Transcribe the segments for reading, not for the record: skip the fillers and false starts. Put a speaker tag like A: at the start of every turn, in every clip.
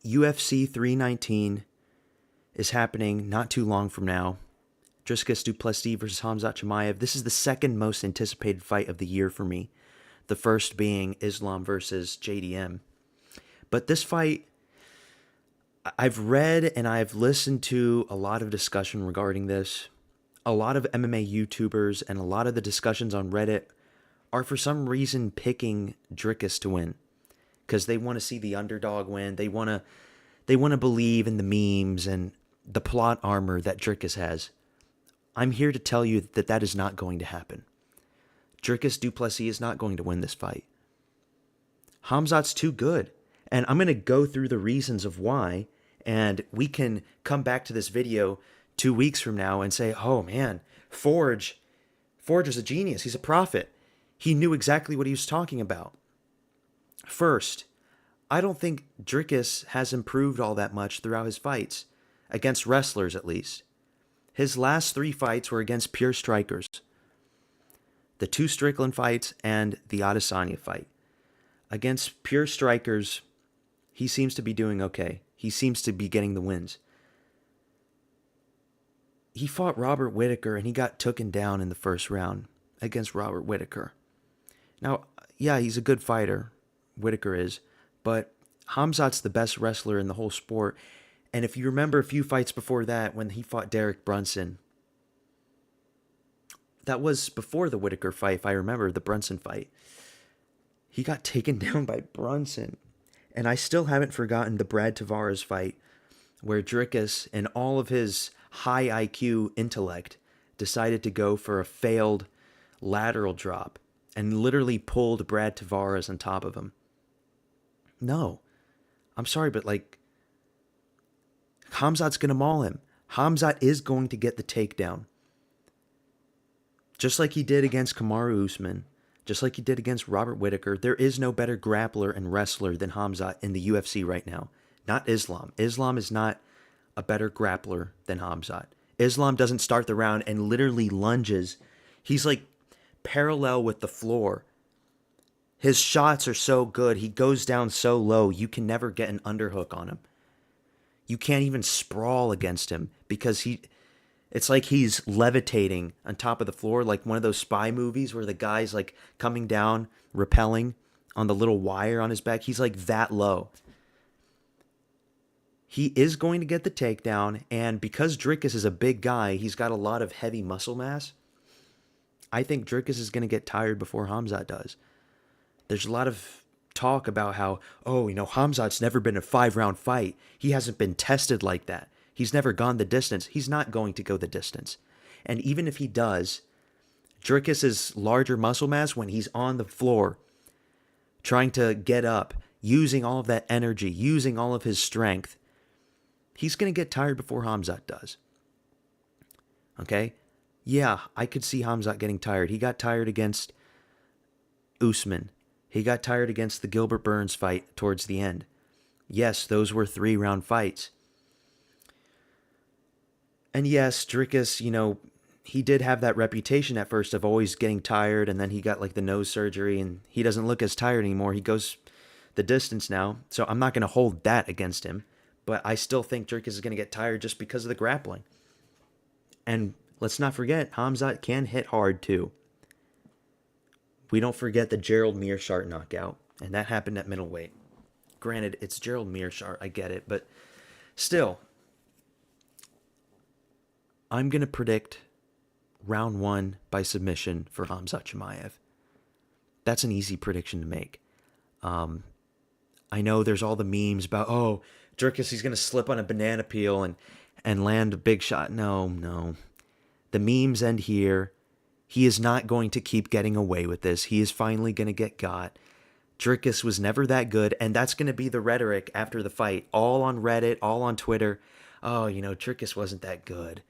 A: UFC 319 is happening not too long from now. Dricus du Plessis versus Khamzat Chimaev. This is the second most anticipated fight of the year for me. The first being Islam versus JDM. But this fight, I've read and I've listened to a lot of discussion regarding this. A lot of MMA YouTubers and a lot of the discussions on Reddit are for some reason picking Dricus to win because they want to see the underdog win. They want to believe in the memes and the plot armor that Dricus has. I'm here to tell you that that is not going to happen. Dricus du Plessis is not going to win this fight. Khamzat's too good. And I'm going to go through the reasons of why, and we can come back to this video 2 weeks from now and say, oh man, Forge is a genius. He's a prophet. He knew exactly what he was talking about. First, I don't think Dricus has improved all that much throughout his fights, against wrestlers at least. His last 3 fights were against pure strikers. The 2 Strickland fights and the Adesanya fight. Against pure strikers, he seems to be doing okay. He seems to be getting the wins. He fought Robert Whittaker and he got taken down in the first round against Robert Whittaker. Now, yeah, he's a good fighter. Whittaker is. But Khamzat's the best wrestler in the whole sport. And if you remember a few fights before that, when he fought Derek Brunson, that was before the Whittaker fight, if I remember, the Brunson fight. He got taken down by Brunson. And I still haven't forgotten the Brad Tavares fight, where Dricus, in all of his high IQ intellect, decided to go for a failed lateral drop and literally pulled Brad Tavares on top of him. No. I'm sorry, but Khamzat's going to maul him. Khamzat is going to get the takedown. Just like he did against Kamaru Usman, just like he did against Robert Whittaker, there is no better grappler and wrestler than Khamzat in the UFC right now. Not Islam. Islam is not a better grappler than Khamzat. Islam doesn't start the round and literally lunges. He's like parallel with the floor. His shots are so good. He goes down so low, you can never get an underhook on him. You can't even sprawl against him because it's like he's levitating on top of the floor, like one of those spy movies where the guy's like coming down, rappelling on the little wire on his back. He's like that low. He is going to get the takedown, and because Dricus is a big guy, he's got a lot of heavy muscle mass. I think Dricus is going to get tired before Khamzat does. There's a lot of talk about how, Khamzat's never been a 5-round fight. He hasn't been tested like that. He's never gone the distance. He's not going to go the distance. And even if he does, Dricus's larger muscle mass when he's on the floor, trying to get up, using all of that energy, using all of his strength, he's going to get tired before Khamzat does. Okay? Yeah, I could see Khamzat getting tired. He got tired against Usman. He got tired against the Gilbert Burns fight towards the end. Yes, those were 3-round fights. And yes, Dricus, he did have that reputation at first of always getting tired, and then he got the nose surgery, and he doesn't look as tired anymore. He goes the distance now, so I'm not going to hold that against him. But I still think Dricus is going to get tired just because of the grappling. And let's not forget, Khamzat can hit hard too. We don't forget the Gerald Meerschaert knockout, and that happened at middleweight. Granted, it's Gerald Meerschaert, I get it, but still, I'm going to predict round 1 by submission for Khamzat Chimaev. That's an easy prediction to make. I know there's all the memes about, Dricus, he's going to slip on a banana peel and land a big shot. No. The memes end here. He is not going to keep getting away with this. He is finally going to get got. Dricus was never that good, and that's going to be the rhetoric after the fight. All on Reddit, all on Twitter. Dricus wasn't that good.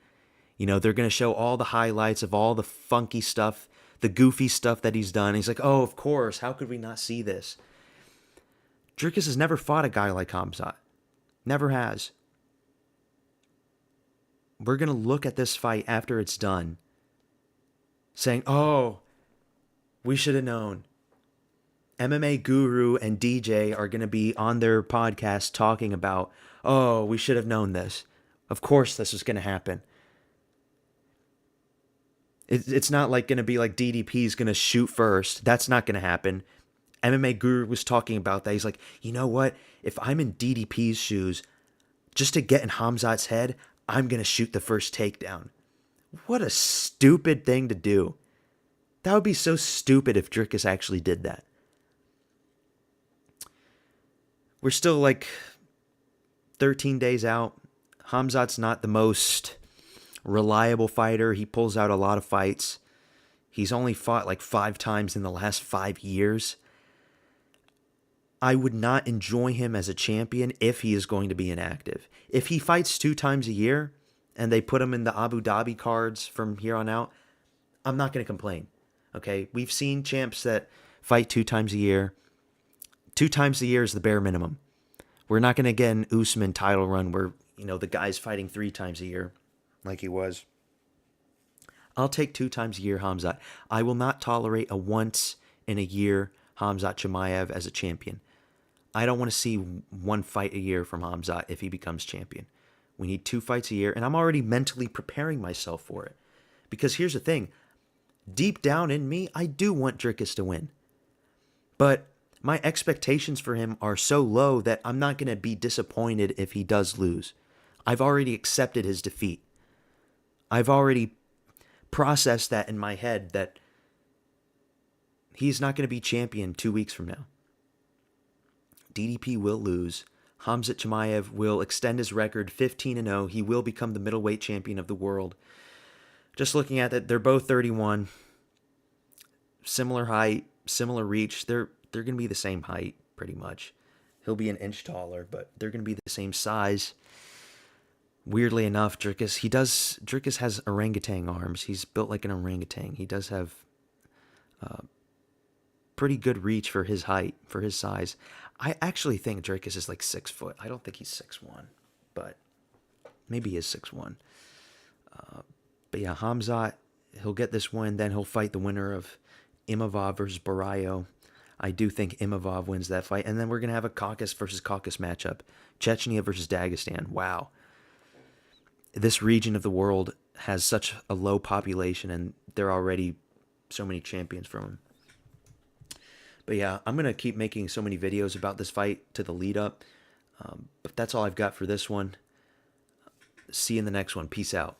A: They're going to show all the highlights of all the funky stuff, the goofy stuff that he's done. He's like, oh, of course, how could we not see this? Dricus has never fought a guy like Khamzat. Never has. We're going to look at this fight after it's done, saying, we should have known. MMA Guru and DJ are going to be on their podcast talking about, oh, we should have known this. Of course this was going to happen. It's not like going to be like DDP is going to shoot first. That's not going to happen. MMA Guru was talking about that. He's like, you know what? If I'm in DDP's shoes, just to get in Khamzat's head, I'm going to shoot the first takedown. What a stupid thing to do. That would be so stupid if Dricus actually did that. We're still like 13 days out. Khamzat's not the most reliable fighter. He pulls out a lot of fights. He's only fought like 5 times in the last 5 years. I would not enjoy him as a champion if he is going to be inactive. If he fights 2 times a year and they put him in the Abu Dhabi cards from here on out, I'm not going to complain. Okay, we've seen champs that fight 2 times a year. 2 times a year is the bare minimum. We're not going to get an Usman title run where, the guy's fighting 3 times a year like he was. I'll take 2 times a year Khamzat. I will not tolerate a once in a year Khamzat Chimaev as a champion. I don't want to see 1 fight a year from Khamzat if he becomes champion. We need 2 fights a year, and I'm already mentally preparing myself for it. Because here's the thing. Deep down in me, I do want Dricus to win. But my expectations for him are so low that I'm not going to be disappointed if he does lose. I've already accepted his defeat. I've already processed that in my head that he's not going to be champion 2 weeks from now. DDP will lose. Khamzat Chimaev will extend his record 15-0. He will become the middleweight champion of the world. Just looking at it, they're both 31. Similar height, similar reach. They're going to be the same height, pretty much. He'll be an inch taller, but they're going to be the same size. Weirdly enough, Dricus has orangutan arms. He's built like an orangutan. He does have pretty good reach for his height, for his size. I actually think Dricus is like 6 foot. I don't think he's 6'1", but maybe he is 6'1". But yeah, Khamzat, he'll get this win. Then he'll fight the winner of Imavov versus Barayo. I do think Imavov wins that fight. And then we're going to have a Caucasus versus Caucasus matchup. Chechnya versus Dagestan. Wow. This region of the world has such a low population, and there are already so many champions from them. But yeah, I'm going to keep making so many videos about this fight to the lead up. But that's all I've got for this one. See you in the next one. Peace out.